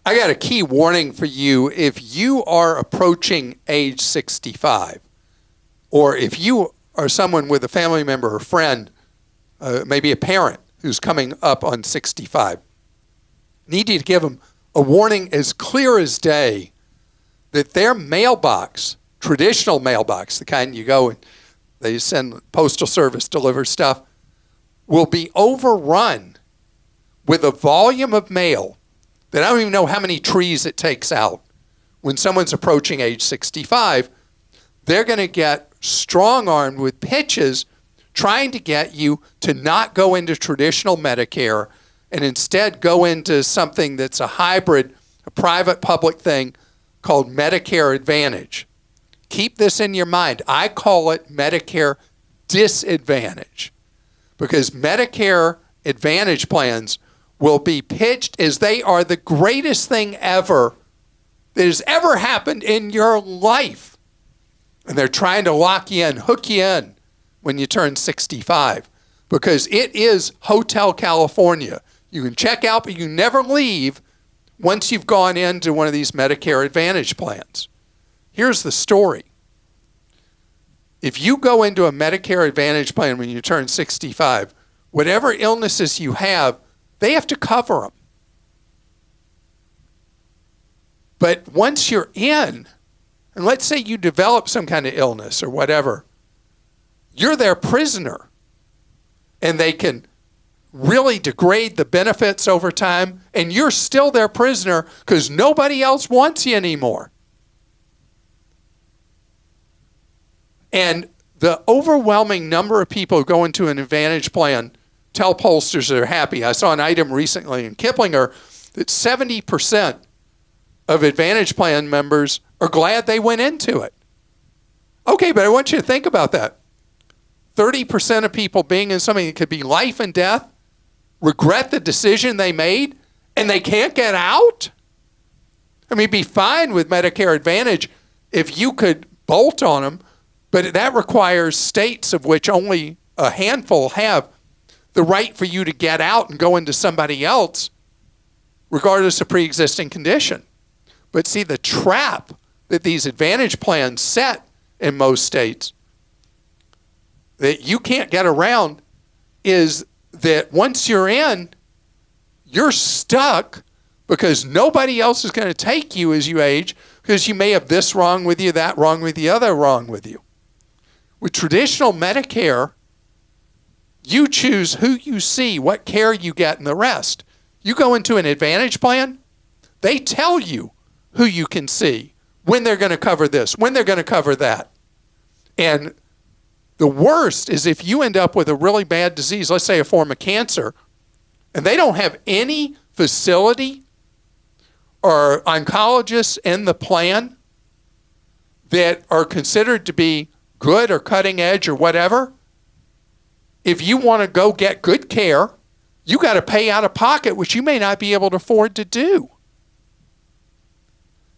I got a key warning for you. If you are approaching age 65, or if you are someone with a family member or friend, maybe a parent who's coming up on 65, need you to give them a warning as clear as day that their mailbox, traditional mailbox, the kind you go and they send postal service deliver stuff, will be overrun with a volume of mail that I don't even know how many trees it takes out. When someone's approaching age 65, they're going to get strong-armed with pitches trying to get you to not go into traditional Medicare and instead go into something that's a hybrid, a private-public thing called Medicare Advantage. Keep this in your mind. I call it Medicare Disadvantage because Medicare Advantage plans will be pitched as they are the greatest thing ever that has ever happened in your life. And they're trying to lock you in, hook you in when you turn 65 because it is Hotel California. You can check out, but you never leave once you've gone into one of these Medicare Advantage plans. Here's the story. If you go into a Medicare Advantage plan when you turn 65, whatever illnesses you have, they have to cover them. But once you're in, and let's say you develop some kind of illness or whatever, you're their prisoner. And they can really degrade the benefits over time, and you're still their prisoner because nobody else wants you anymore. And the overwhelming number of people who go into an Advantage plan tell pollsters they're happy. I saw an item recently in Kiplinger that 70% of Advantage plan members are glad they went into it. Okay, but I want you to think about that. 30% of people being in something that could be life and death regret the decision they made and they can't get out? I mean, it'd be fine with Medicare Advantage if you could bolt on them, but that requires states of which only a handful have the right for you to get out and go into somebody else, regardless of pre-existing condition. But see, the trap that these Advantage plans set in most states that you can't get around is that once you're in, you're stuck because nobody else is going to take you as you age because you may have this wrong with you, that wrong with you, other wrong with you. With traditional Medicare, you choose who you see, what care you get, and the rest. You go into an Advantage plan, they tell you who you can see, when they're going to cover this, when they're going to cover that. And the worst is if you end up with a really bad disease, let's say a form of cancer, and they don't have any facility or oncologists in the plan that are considered to be good or cutting edge or whatever. If you want to go get good care, you got to pay out of pocket, which you may not be able to afford to do.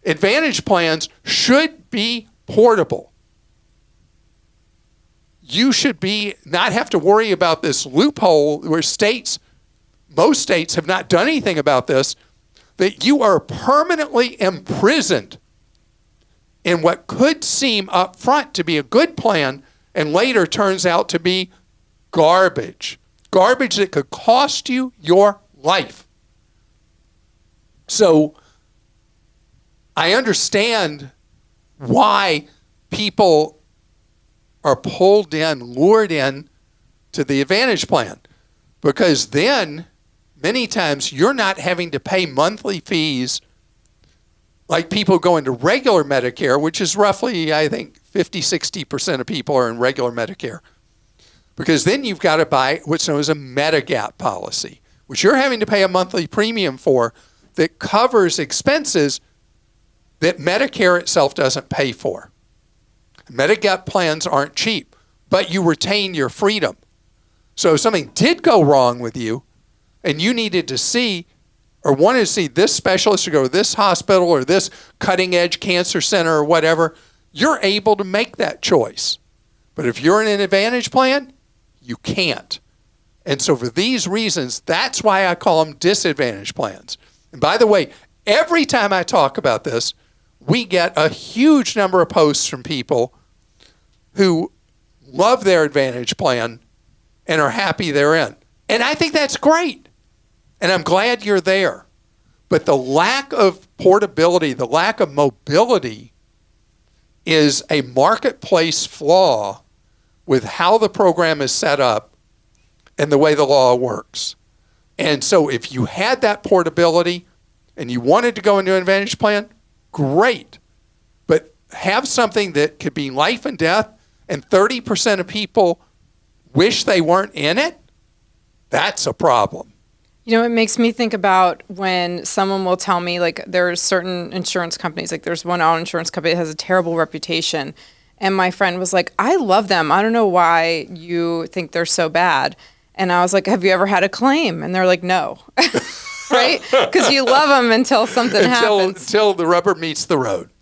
Advantage plans should be portable. You should not have to worry about this loophole where most states have not done anything about this, that you are permanently imprisoned in what could seem up front to be a good plan and later turns out to be garbage. Garbage that could cost you your life. So I understand why people are pulled in, lured in to the Advantage plan. Because then, many times, you're not having to pay monthly fees like people go into regular Medicare, which is roughly, I think, 50-60% of people are in regular Medicare. Because then you've got to buy what's known as a Medigap policy, which you're having to pay a monthly premium for that covers expenses that Medicare itself doesn't pay for. Medigap plans aren't cheap, but you retain your freedom. So if something did go wrong with you and you needed to see or wanted to see this specialist or go to this hospital or this cutting-edge cancer center or whatever, you're able to make that choice. But if you're in an Advantage plan, you can't. And so for these reasons, that's why I call them disadvantage plans. And by the way, every time I talk about this, we get a huge number of posts from people who love their Advantage plan and are happy they're in. And I think that's great. And I'm glad you're there. But the lack of portability, the lack of mobility is a marketplace flaw with how the program is set up and the way the law works. And so if you had that portability and you wanted to go into an Advantage plan, great. But have something that could be life and death, and 30% of people wish they weren't in it, that's a problem. You know, it makes me think about when someone will tell me, like, there's certain insurance companies, like there's one auto insurance company that has a terrible reputation. And my friend was like, I love them. I don't know why you think they're so bad. And I was like, have you ever had a claim? And they're like, no. Right? Because you love them until something happens. Until the rubber meets the road.